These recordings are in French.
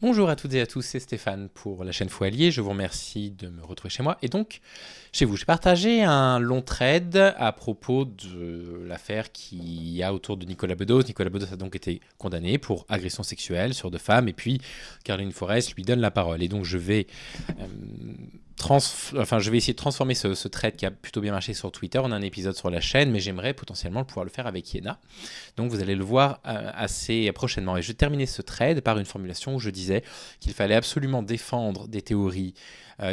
Bonjour à toutes et à tous, c'est Stéphane pour la chaîne Foalier. Je vous remercie de me retrouver chez moi. Et donc, chez vous, j'ai partagé un long thread à propos de l'affaire qu'il y a autour de Nicolas Bedos. Nicolas Bedos a donc été condamné pour agression sexuelle sur deux femmes. Et puis, Caroline Forest lui donne la parole. Et donc, je vais essayer de transformer ce thread qui a plutôt bien marché sur Twitter en un épisode sur la chaîne, mais j'aimerais potentiellement pouvoir le faire avec Iéna. Donc vous allez le voir assez prochainement. Et je terminais ce thread par une formulation où je disais qu'il fallait absolument défendre des théories,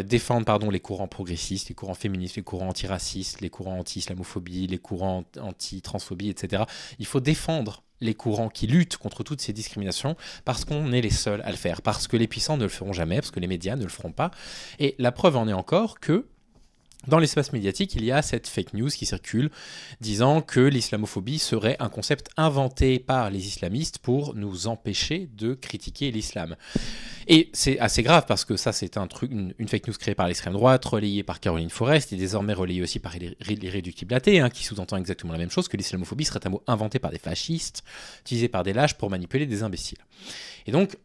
défendre les courants progressistes, les courants féministes, les courants antiracistes, les courants anti-islamophobie, les courants anti-transphobie, etc. Il faut défendre les courants qui luttent contre toutes ces discriminations parce qu'on est les seuls à le faire, parce que les puissants ne le feront jamais, parce que les médias ne le feront pas. Et la preuve en est encore que dans l'espace médiatique, il y a cette fake news qui circule disant que l'islamophobie serait un concept inventé par les islamistes pour nous empêcher de critiquer l'islam. Et c'est assez grave parce que ça, c'est une fake news créée par l'extrême droite, relayée par Caroline Forest et désormais relayée aussi par l'irréductible athée, qui sous-entend exactement la même chose, que l'islamophobie serait un mot inventé par des fascistes, utilisé par des lâches pour manipuler des imbéciles. Et donc,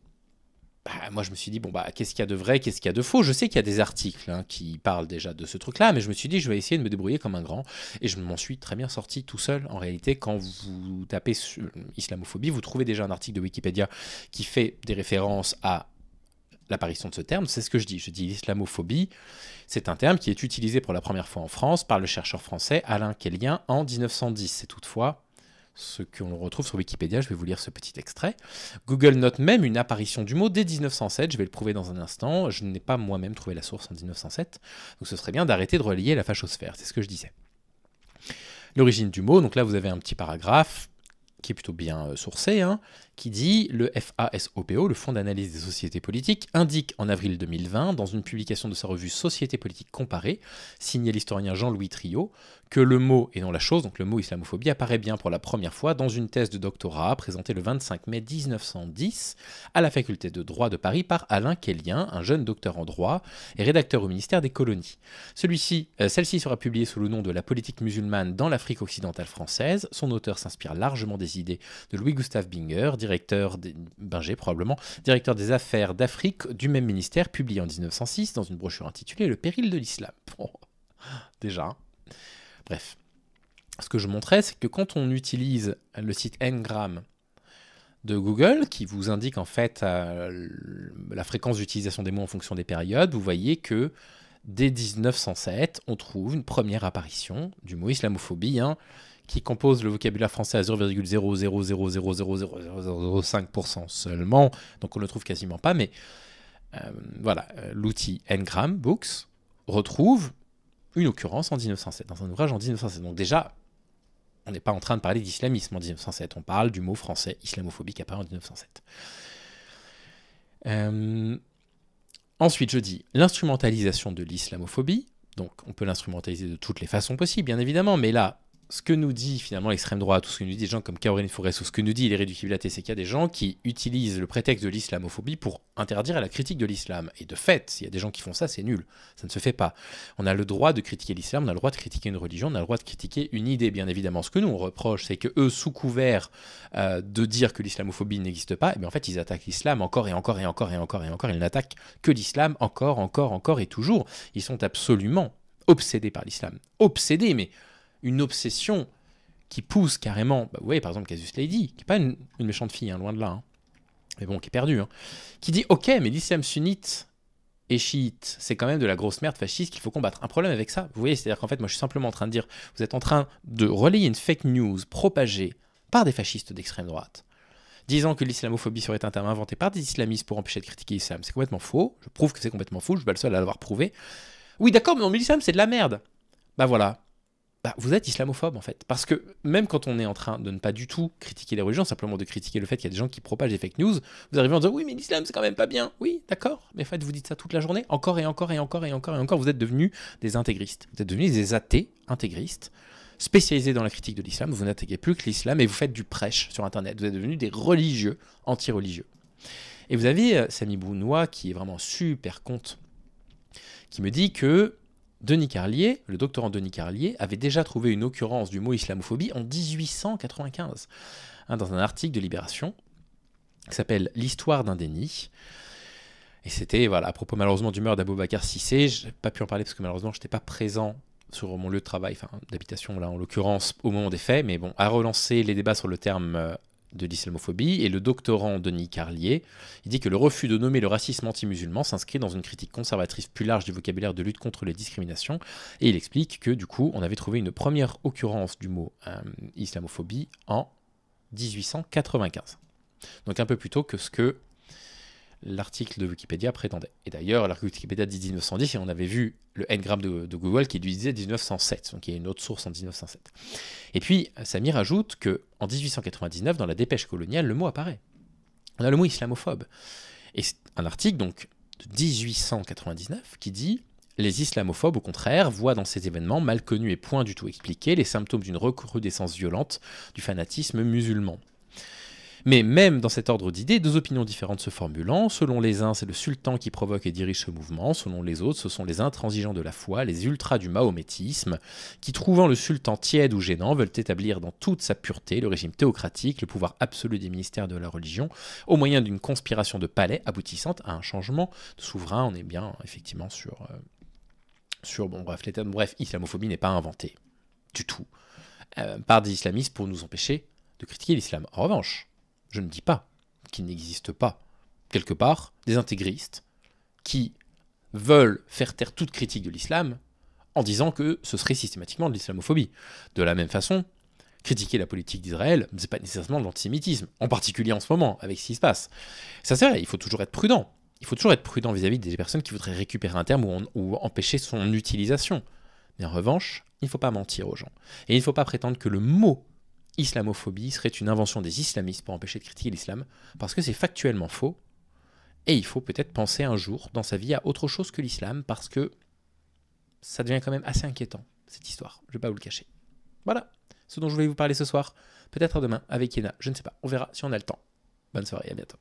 moi je me suis dit, qu'est-ce qu'il y a de vrai, qu'est-ce qu'il y a de faux? Je sais qu'il y a des articles qui parlent déjà de ce truc-là, mais je me suis dit, je vais essayer de me débrouiller comme un grand. Et je m'en suis très bien sorti tout seul. En réalité, quand vous tapez sur islamophobie, vous trouvez déjà un article de Wikipédia qui fait des références à l'apparition de ce terme. C'est ce que je dis. Je dis l'islamophobie. C'est un terme qui est utilisé pour la première fois en France par le chercheur français Alain Kellien en 1910. C'est toutefois ce qu'on retrouve sur Wikipédia. Je vais vous lire ce petit extrait. Google note même une apparition du mot dès 1907. Je vais le prouver dans un instant. Je n'ai pas moi-même trouvé la source en 1907. Donc ce serait bien d'arrêter de relayer la fachosphère. C'est ce que je disais. L'origine du mot. Donc là, vous avez un petit paragraphe qui est plutôt bien sourcé, qui dit « Le FASOPO, le Fonds d'analyse des sociétés politiques, indique en avril 2020, dans une publication de sa revue Société politique comparée, signée l'historien Jean-Louis Triot, que le mot, et non la chose, donc le mot islamophobie, apparaît bien pour la première fois dans une thèse de doctorat présentée le 25 mai 1910 à la faculté de droit de Paris par Alain Kellien, un jeune docteur en droit et rédacteur au ministère des colonies. Celle-ci sera publiée sous le nom de La politique musulmane dans l'Afrique occidentale française. Son auteur s'inspire largement des idées de Louis-Gustave Binger, directeur des affaires d'Afrique du même ministère, publié en 1906 dans une brochure intitulée Le péril de l'islam. Bon, déjà. Bref. Ce que je montrais, c'est que quand on utilise le site Ngram de Google, qui vous indique en fait la fréquence d'utilisation des mots en fonction des périodes, vous voyez que dès 1907, on trouve une première apparition du mot islamophobie, qui compose le vocabulaire français à 0,000000005% seulement, donc on ne le trouve quasiment pas, mais l'outil Ngram Books retrouve une occurrence en 1907, dans un ouvrage en 1907. Donc déjà, on n'est pas en train de parler d'islamisme en 1907, on parle du mot français islamophobie qui apparaît en 1907. Ensuite, je dis l'instrumentalisation de l'islamophobie, donc on peut l'instrumentaliser de toutes les façons possibles, bien évidemment, mais là, ce que nous dit finalement l'extrême droite, ou ce que nous dit des gens comme Caroline Forest, ou ce que nous dit l'irréductible athée, c'est qu'il y a des gens qui utilisent le prétexte de l'islamophobie pour interdire la critique de l'islam. Et de fait, s'il y a des gens qui font ça, c'est nul. Ça ne se fait pas. On a le droit de critiquer l'islam, on a le droit de critiquer une religion, on a le droit de critiquer une idée, bien évidemment. Ce que nous, on reproche, c'est que eux, sous couvert de dire que l'islamophobie n'existe pas, en fait, ils attaquent l'islam encore et encore et encore et encore et encore. Ils n'attaquent que l'islam encore et toujours. Ils sont absolument obsédés par l'islam. Obsédés, mais une obsession qui pousse carrément, vous voyez par exemple Casus Lady, qui n'est pas une méchante fille, loin de là, mais bon, qui est perdue, qui dit ok, mais l'islam sunnite et chiite, c'est quand même de la grosse merde fasciste qu'il faut combattre. Un problème avec ça, vous voyez, c'est-à-dire qu'en fait, moi je suis simplement en train de dire, vous êtes en train de relayer une fake news propagée par des fascistes d'extrême droite, disant que l'islamophobie serait un terme inventé par des islamistes pour empêcher de critiquer l'islam. C'est complètement faux, je prouve que c'est complètement faux, je suis pas le seul à l'avoir prouvé. Oui d'accord, mais non, mais l'islam c'est de la merde. Voilà. Vous êtes islamophobe en fait. Parce que même quand on est en train de ne pas du tout critiquer les religions, simplement de critiquer le fait qu'il y a des gens qui propagent des fake news, vous arrivez en disant oui mais l'islam c'est quand même pas bien. Oui d'accord, mais en fait vous dites ça toute la journée, encore et encore et encore et encore et encore, vous êtes devenus des intégristes. Vous êtes devenus des athées intégristes, spécialisés dans la critique de l'islam, vous n'attaquez plus que l'islam et vous faites du prêche sur internet, vous êtes devenus des religieux, anti-religieux. Et vous avez Samy Bounois qui est vraiment super conte, qui me dit que Denis Carlier, le doctorant Denis Carlier, avait déjà trouvé une occurrence du mot islamophobie en 1895, dans un article de Libération qui s'appelle « L'histoire d'un déni ». Et c'était, voilà, à propos malheureusement du meurtre d'Aboubacar Cissé, je n'ai pas pu en parler parce que malheureusement je n'étais pas présent sur mon lieu de travail, enfin d'habitation là en l'occurrence, au moment des faits, mais bon, a relancé les débats sur le terme de l'islamophobie, et le doctorant Denis Carlier, il dit que le refus de nommer le racisme anti-musulman s'inscrit dans une critique conservatrice plus large du vocabulaire de lutte contre les discriminations, et il explique que du coup, on avait trouvé une première occurrence du mot islamophobie en 1895. Donc un peu plus tôt que ce que l'article de Wikipédia prétendait. Et d'ailleurs, l'article de Wikipédia dit 1910, et on avait vu le Ngram de Google qui lui disait 1907, donc il y a une autre source en 1907. Et puis, Samir ajoute qu'en 1899, dans la dépêche coloniale, le mot apparaît. On a le mot islamophobe. Et c'est un article donc de 1899 qui dit « Les islamophobes, au contraire, voient dans ces événements mal connus et point du tout expliqués les symptômes d'une recrudescence violente du fanatisme musulman. » Mais même dans cet ordre d'idées, deux opinions différentes se formulant. Selon les uns, c'est le sultan qui provoque et dirige ce mouvement. Selon les autres, ce sont les intransigeants de la foi, les ultras du mahométisme, qui, trouvant le sultan tiède ou gênant, veulent établir dans toute sa pureté le régime théocratique, le pouvoir absolu des ministères de la religion, au moyen d'une conspiration de palais aboutissant à un changement de souverain. On est bien, effectivement, bref, islamophobie n'est pas inventée du tout par des islamistes pour nous empêcher de critiquer l'islam. En revanche, je ne dis pas qu'il n'existe pas, quelque part, des intégristes qui veulent faire taire toute critique de l'islam en disant que ce serait systématiquement de l'islamophobie. De la même façon, critiquer la politique d'Israël, ce n'est pas nécessairement de l'antisémitisme, en particulier en ce moment, avec ce qui se passe. Ça c'est vrai, il faut toujours être prudent. Il faut toujours être prudent vis-à-vis des personnes qui voudraient récupérer un terme ou empêcher son utilisation. Mais en revanche, il ne faut pas mentir aux gens. Et il ne faut pas prétendre que le mot islamophobie serait une invention des islamistes pour empêcher de critiquer l'islam, parce que c'est factuellement faux, et il faut peut-être penser un jour dans sa vie à autre chose que l'islam, parce que ça devient quand même assez inquiétant, cette histoire, je ne vais pas vous le cacher. Voilà, ce dont je voulais vous parler ce soir, peut-être à demain avec Yéna, je ne sais pas, on verra si on a le temps. Bonne soirée, à bientôt.